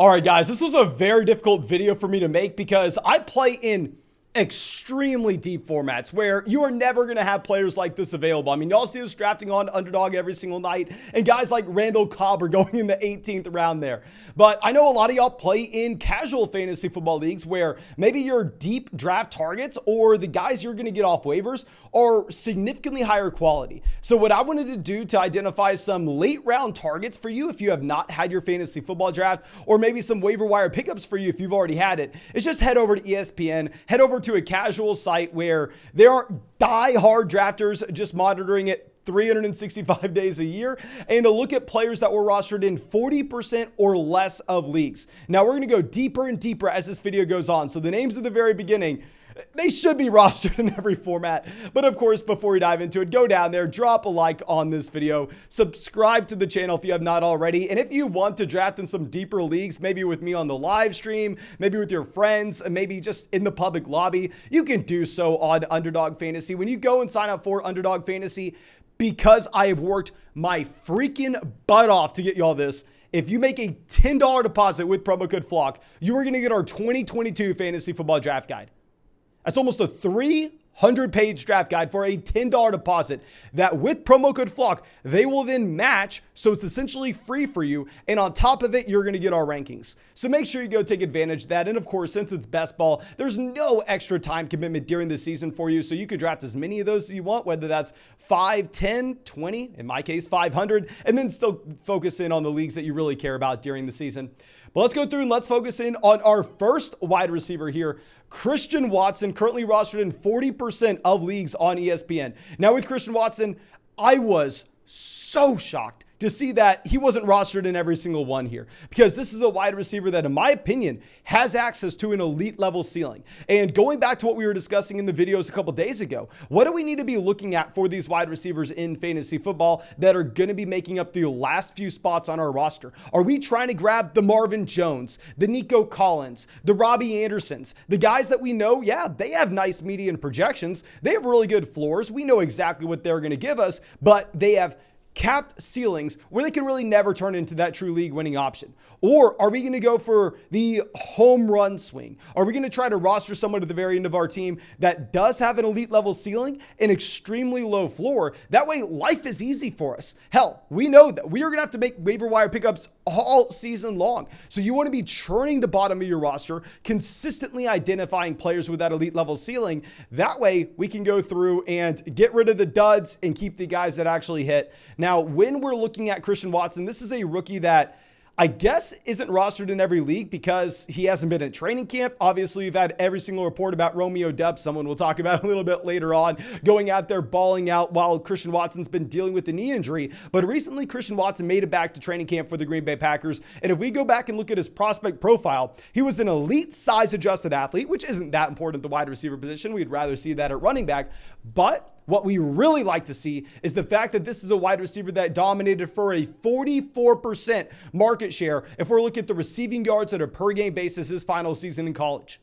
All right, guys, this was a very difficult video for me to make because I play in extremely deep formats where you are never going to have players like this available. I mean, y'all see us drafting on Underdog every single night and guys like Randall Cobb are going in the 18th round there. But I know a lot of y'all play in casual fantasy football leagues where maybe your deep draft targets or the guys you're going to get off waivers are significantly higher quality. So what I wanted to do to identify some late round targets for you if you have not had your fantasy football draft, or maybe some waiver wire pickups for you if you've already had it, is just head over to ESPN, head over to a casual site where there aren't die-hard drafters just monitoring it 365 days a year, and to look at players that were rostered in 40% or less of leagues. Now we're going to go deeper and deeper as this video goes on. So the names at the very beginning, they should be rostered in every format. But of course, before we dive into it, go down there, drop a like on this video, subscribe to the channel if you have not already. And if you want to draft in some deeper leagues, maybe with me on the live stream, maybe with your friends, and maybe just in the public lobby, you can do so on Underdog Fantasy. When you go and sign up for Underdog Fantasy, because I have worked my freaking butt off to get y'all this, if you make a $10 deposit with promo code FLOCK, you are going to get our 2022 Fantasy Football Draft Guide. That's almost a 300-page draft guide for a $10 deposit that with promo code FLOCK, they will then match. So it's essentially free for you. And on top of it, you're going to get our rankings. So make sure you go take advantage of that. And of course, since it's best ball, there's no extra time commitment during the season for you. So you could draft as many of those as you want, whether that's 5, 10, 20, in my case, 500, and then still focus in on the leagues that you really care about during the season. But let's go through and let's focus in on our first wide receiver here, Christian Watson, currently rostered in 40% of leagues on ESPN. Now with Christian Watson, I was so shocked to see that he wasn't rostered in every single one here, because this is a wide receiver that, in my opinion, has access to an elite level ceiling. And going back to what we were discussing in the videos a couple days ago, what do we need to be looking at for these wide receivers in fantasy football that are going to be making up the last few spots on our roster? Are we trying to grab the Marvin Jones, the Nico Collins, the Robbie Andersons, the guys that we know, yeah, they have nice median projections. They have really good floors. We know exactly what they're going to give us, but they have capped ceilings where they can really never turn into that true league winning option? Or are we going to go for the home run swing? Are we going to try to roster someone at the very end of our team that does have an elite level ceiling and extremely low floor? That way life is easy for us. Hell, we know that we are going to have to make waiver wire pickups all season long. So you want to be churning the bottom of your roster, consistently identifying players with that elite level ceiling. That way we can go through and get rid of the duds and keep the guys that actually hit. Now, when we're looking at Christian Watson, this is a rookie that I guess isn't rostered in every league because he hasn't been at training camp. Obviously, you've had every single report about Romeo Ubaka, someone we'll talk about a little bit later on, going out there balling out while Christian Watson's been dealing with the knee injury. But recently, Christian Watson made it back to training camp for the Green Bay Packers. And if we go back and look at his prospect profile, he was an elite size adjusted athlete, which isn't that important at the wide receiver position. We'd rather see that at running back. But what we really like to see is the fact that this is a wide receiver that dominated for a 44% market share if we're looking at the receiving yards at a per game basis his final season in college.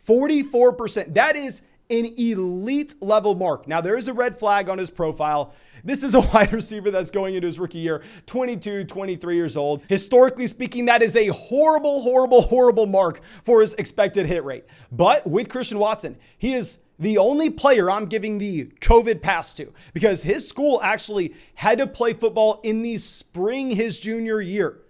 44%. That is an elite level mark. Now, there is a red flag on his profile. This is a wide receiver that's going into his rookie year, 22, 23 years old. Historically speaking, that is a horrible, horrible, horrible mark for his expected hit rate. But with Christian Watson, he is the only player I'm giving the COVID pass to, because his school actually had to play football in the spring his junior year.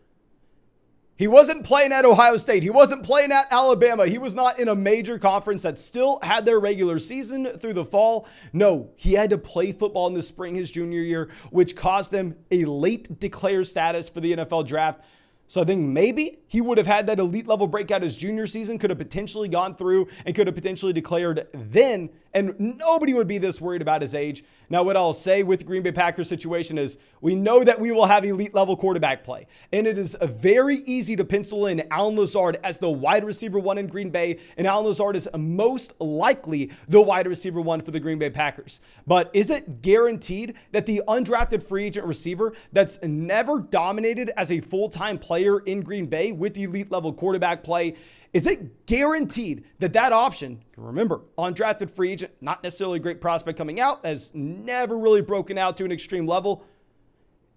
He wasn't playing at Ohio State. He wasn't playing at Alabama. He was not in a major conference that still had their regular season through the fall. No, he had to play football in the spring his junior year, which caused him a late declare status for the NFL draft. So I think maybe he would have had that elite level breakout his junior season, could have potentially gone through and could have potentially declared then, and nobody would be this worried about his age. Now, what I'll say with the Green Bay Packers situation is we know that we will have elite level quarterback play, and it is very easy to pencil in Allen Lazard as the wide receiver one in Green Bay, and Allen Lazard is most likely the wide receiver one for the Green Bay Packers. But is it guaranteed that the undrafted free agent receiver that's never dominated as a full-time player in Green Bay with the elite level quarterback play, is it guaranteed that that option, remember, undrafted free agent, not necessarily a great prospect coming out, has never really broken out to an extreme level,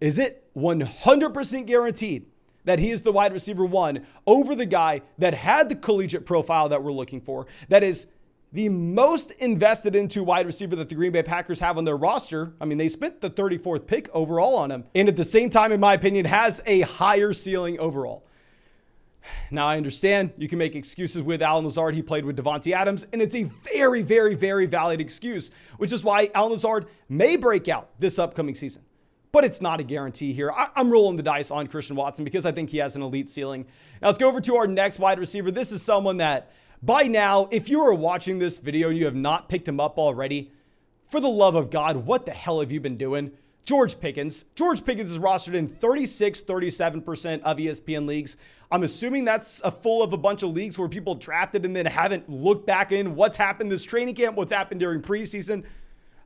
is it 100% guaranteed that he is the wide receiver 1 over the guy that had the collegiate profile that we're looking for, that is the most invested into wide receiver that the Green Bay Packers have on their roster. I mean, they spent the 34th pick overall on him, and at the same time, in my opinion, has a higher ceiling overall. Now, I understand you can make excuses with Allen Lazard. He played with Devontae Adams, and it's a very, very, very valid excuse, which is why Allen Lazard may break out this upcoming season. But it's not a guarantee here. I'm rolling the dice on Christian Watson because I think he has an elite ceiling. Now, let's go over to our next wide receiver. This is someone that, by now, if you are watching this video and you have not picked him up already, for the love of God, what the hell have you been doing? George Pickens. George Pickens is rostered in 37% of ESPN leagues. I'm assuming that's full of a bunch of leagues where people drafted and then haven't looked back in what's happened this training camp, what's happened during preseason.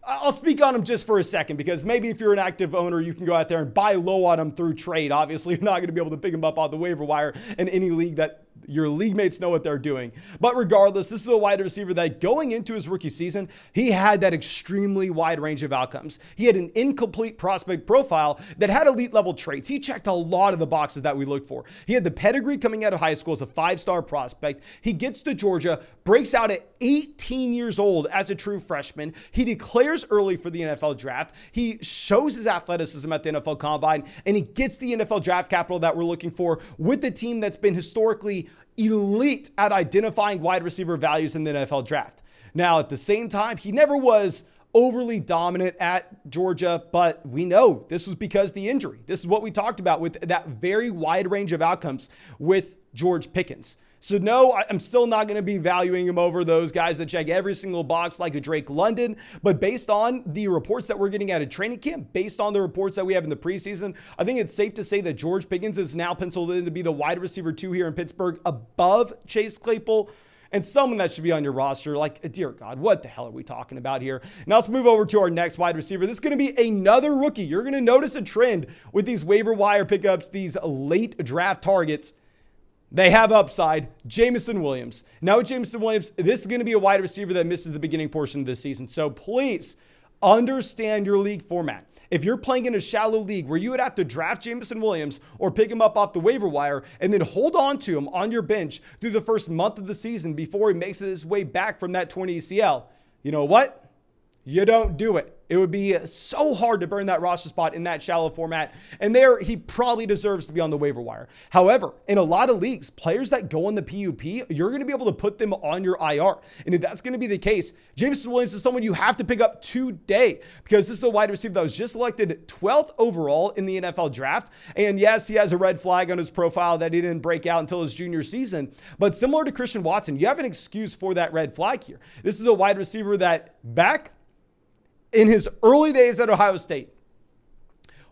I'll speak on him just for a second because maybe if you're an active owner, you can go out there and buy low on him through trade. Obviously, you're not going to be able to pick him up off the waiver wire in any league that your league mates know what they're doing. But regardless, this is a wide receiver that going into his rookie season, he had that extremely wide range of outcomes. He had an incomplete prospect profile that had elite level traits. He checked a lot of the boxes that we look for. He had the pedigree coming out of high school as a 5-star prospect. He gets to Georgia, breaks out at 18 years old as a true freshman. He declares early for the NFL draft. He shows his athleticism at the NFL Combine, and he gets the NFL draft capital that we're looking for with the team that's been historically elite at identifying wide receiver values in the NFL draft. Now, at the same time, he never was overly dominant at Georgia, but we know this was because the injury. This is what we talked about with that very wide range of outcomes with George Pickens. So no, I'm still not going to be valuing him over those guys that check every single box like a Drake London. But based on the reports that we're getting out of training camp, based on the reports that we have in the preseason, I think it's safe to say that George Pickens is now penciled in to be the wide receiver 2 here in Pittsburgh above Chase Claypool, and someone that should be on your roster. Like, dear God, what the hell are we talking about here? Now let's move over to our next wide receiver. This is going to be another rookie. You're going to notice a trend with these waiver wire pickups, these late draft targets. They have upside. Jamison Williams. Now with Jamison Williams, this is going to be a wide receiver that misses the beginning portion of this season. So please understand your league format. If you're playing in a shallow league where you would have to draft Jamison Williams or pick him up off the waiver wire and then hold on to him on your bench through the first month of the season before he makes his way back from that 20 ACL, you know what? You don't do it. It would be so hard to burn that roster spot in that shallow format. And there, he probably deserves to be on the waiver wire. However, in a lot of leagues, players that go on the PUP, you're going to be able to put them on your IR. And if that's going to be the case, Jamison Williams is someone you have to pick up today because this is a wide receiver that was just selected 12th overall in the NFL draft. And yes, he has a red flag on his profile that he didn't break out until his junior season. But similar to Christian Watson, you have an excuse for that red flag here. This is a wide receiver that back in his early days at Ohio State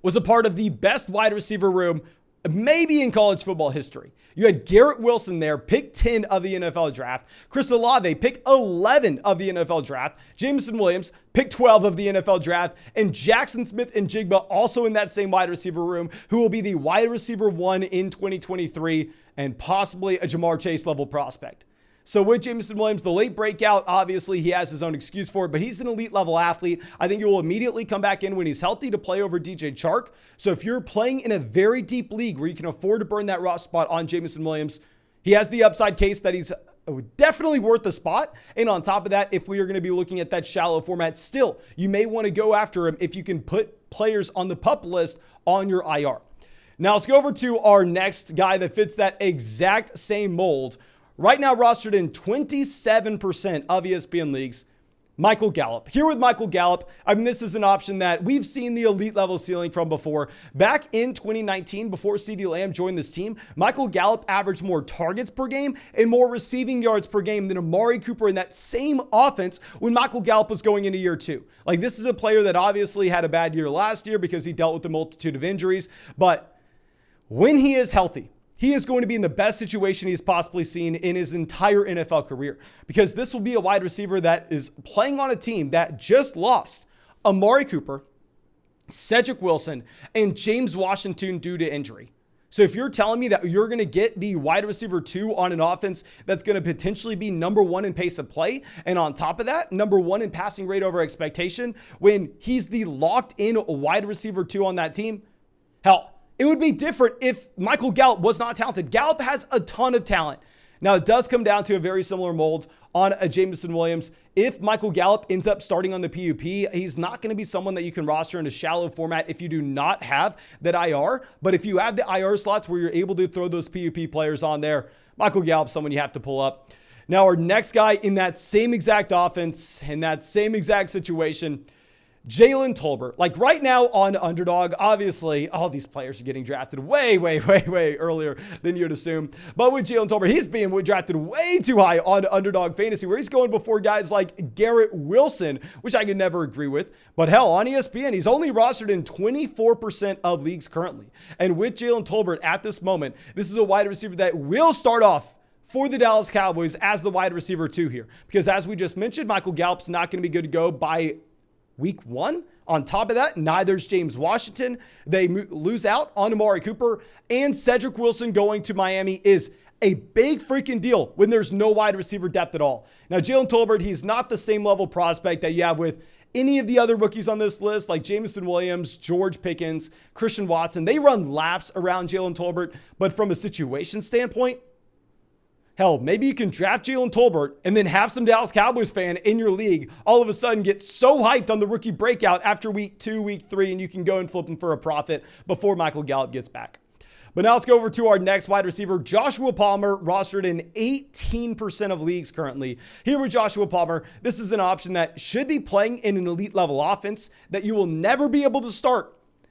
was a part of the best wide receiver room, maybe in college football history. You had Garrett Wilson there, pick 10 of the NFL draft. Chris Olave, pick 11 of the NFL draft. Jamison Williams, pick 12 of the NFL draft. And Jackson Smith and Jigba also in that same wide receiver room, who will be the wide receiver 1 in 2023 and possibly a Jamar Chase level prospect. So with Jamison Williams, the late breakout, obviously he has his own excuse for it, but he's an elite level athlete. I think he will immediately come back in when he's healthy to play over DJ Chark. So if you're playing in a very deep league where you can afford to burn that roster spot on Jamison Williams, he has the upside case that he's definitely worth the spot. And on top of that, if we are going to be looking at that shallow format still, you may want to go after him if you can put players on the PUP list on your IR. Now let's go over to our next guy that fits that exact same mold. Right now rostered in 27% of ESPN leagues, Michael Gallup. Here with Michael Gallup, I mean, this is an option that we've seen the elite level ceiling from before. Back in 2019, before CeeDee Lamb joined this team, Michael Gallup averaged more targets per game and more receiving yards per game than Amari Cooper in that same offense when Michael Gallup was going into year 2. Like, this is a player that obviously had a bad year last year because he dealt with a multitude of injuries, but when he is healthy, he is going to be in the best situation he's possibly seen in his entire NFL career, because this will be a wide receiver that is playing on a team that just lost Amari Cooper, Cedric Wilson, and James Washington due to injury. So if you're telling me that you're going to get the wide receiver 2 on an offense that's going to potentially be number 1 in pace of play, and on top of that, number 1 in passing rate over expectation, when he's the locked in wide receiver 2 on that team, hell, It would be different if Michael Gallup was not talented. Gallup has a ton of talent. Now, it does come down to a very similar mold on a Jamison Williams. If Michael Gallup ends up starting on the PUP, he's not going to be someone that you can roster in a shallow format if you do not have that IR. But if you have the IR slots where you're able to throw those PUP players on there, Michael Gallup, someone you have to pull up. Now, our next guy in that same exact offense, in that same exact situation, Jalen Tolbert. Like right now on Underdog, obviously, all these players are getting drafted way earlier than you'd assume. But with Jalen Tolbert, he's being drafted way too high on Underdog Fantasy, where he's going before guys like Garrett Wilson, which I could never agree with. But hell, on ESPN, he's only rostered in 24% of leagues currently. And with Jalen Tolbert at this moment, this is a wide receiver that will start off for the Dallas Cowboys as the wide receiver 2 here. Because as we just mentioned, Michael Gallup's not going to be good to go by week 1. On top of that, neither's James Washington. They lose out on Amari Cooper, and Cedric Wilson going to Miami is a big freaking deal when there's no wide receiver depth at all. Now, Jalen Tolbert, he's not the same level prospect that you have with any of the other rookies on this list, like Jamison Williams, George Pickens, Christian Watson. They run laps around Jalen Tolbert, but from a situation standpoint, hell, maybe you can draft Jalen Tolbert and then have some Dallas Cowboys fan in your league all of a sudden get so hyped on the rookie breakout after week 2, week 3, and you can go and flip him for a profit before Michael Gallup gets back. But now let's go over to our next wide receiver, Joshua Palmer, rostered in 18% of leagues currently. Here with Joshua Palmer, this is an option that should be playing in an elite level offense that you will never be able to start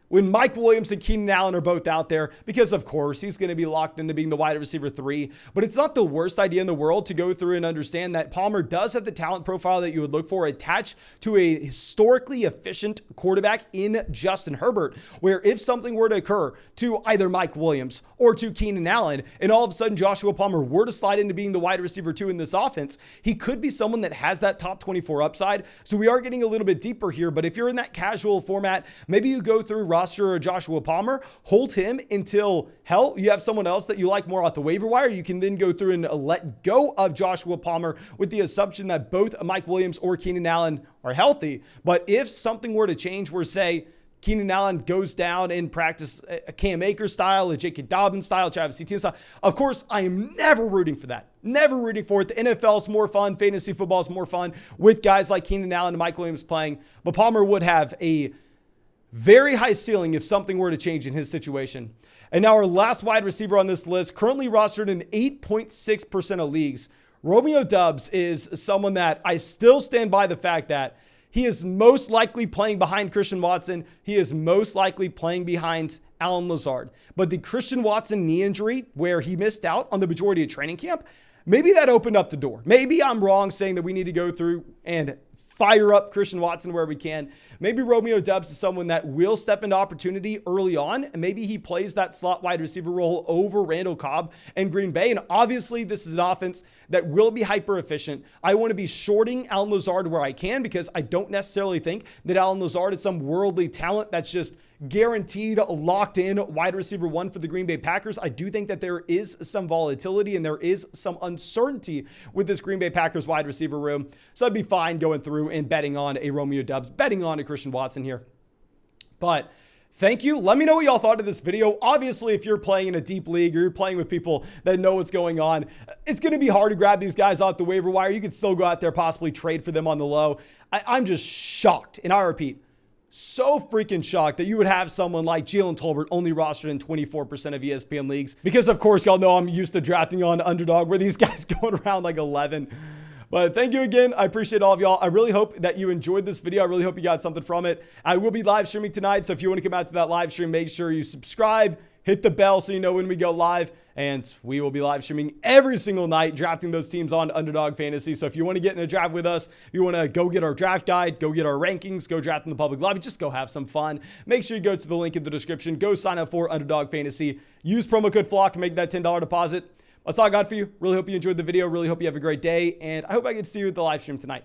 when Mike Williams and Keenan Allen are both out there, because of course he's going to be locked into being the wide receiver 3, but it's not the worst idea in the world to go through and understand that Palmer does have the talent profile that you would look for attached to a historically efficient quarterback in Justin Herbert, where if something were to occur to either Mike Williams or to Keenan Allen, and all of a sudden Joshua Palmer were to slide into being the wide receiver 2 in this offense, he could be someone that has that top 24 upside. So we are getting a little bit deeper here, but if you're in that casual format, maybe you go through roster Joshua Palmer, hold him until hell you have someone else that you like more off the waiver wire. You can then go through and let go of Joshua Palmer with the assumption that both Mike Williams or Keenan Allen are healthy. But if something were to change, where say Keenan Allen goes down in practice, a Cam Akers style, a J.K. Dobbins style, Travis Etienne style, of course, I am never rooting for that. Never rooting for it. The NFL is more fun. Fantasy football is more fun with guys like Keenan Allen and Mike Williams playing. But Palmer would have a very high ceiling if something were to change in his situation. And now our last wide receiver on this list, currently rostered in 8.6% of leagues, Romeo Doubs is someone that I still stand by the fact that he is most likely playing behind Christian Watson. He is most likely playing behind Allen Lazard. But the Christian Watson knee injury, where he missed out on the majority of training camp, maybe that opened up the door. Maybe I'm wrong saying that we need to go through and fire up Christian Watson where we can. Maybe Romeo Doubs is someone that will step into opportunity early on, and maybe he plays that slot wide receiver role over Randall Cobb and Green Bay. And obviously, this is an offense that will be hyper efficient. I want to be shorting Allen Lazard where I can, because I don't necessarily think that Allen Lazard is some worldly talent that's just guaranteed locked in wide receiver 1 for the Green Bay Packers. I do think that there is some volatility and there is some uncertainty with this Green Bay Packers wide receiver room. So I'd be fine going through and betting on a Romeo Doubs, betting on a Christian Watson here. But thank you. Let me know what y'all thought of this video. Obviously, if you're playing in a deep league or you're playing with people that know what's going on, it's going to be hard to grab these guys off the waiver wire. You could still go out there, possibly trade for them on the low. I'm just shocked, and I repeat, so freaking shocked that you would have someone like Jalen Tolbert only rostered in 24% of ESPN leagues, because of course y'all know I'm used to drafting on Underdog where these guys going around like 11. But thank you again. I appreciate all of y'all. I really hope that you enjoyed this video. I really hope you got something from it. I will be live streaming tonight, so if you want to come out to that live stream, make sure you subscribe, hit the bell so you know when we go live. And we will be live streaming every single night, drafting those teams on Underdog Fantasy. So if you want to get in a draft with us, if you want to go get our draft guide, go get our rankings, go draft in the public lobby, just go have some fun. Make sure you go to the link in the description. Go sign up for Underdog Fantasy. Use promo code FLOCK and make that $10 deposit. That's all I got for you. Really hope you enjoyed the video. Really hope you have a great day. And I hope I get to see you at the live stream tonight.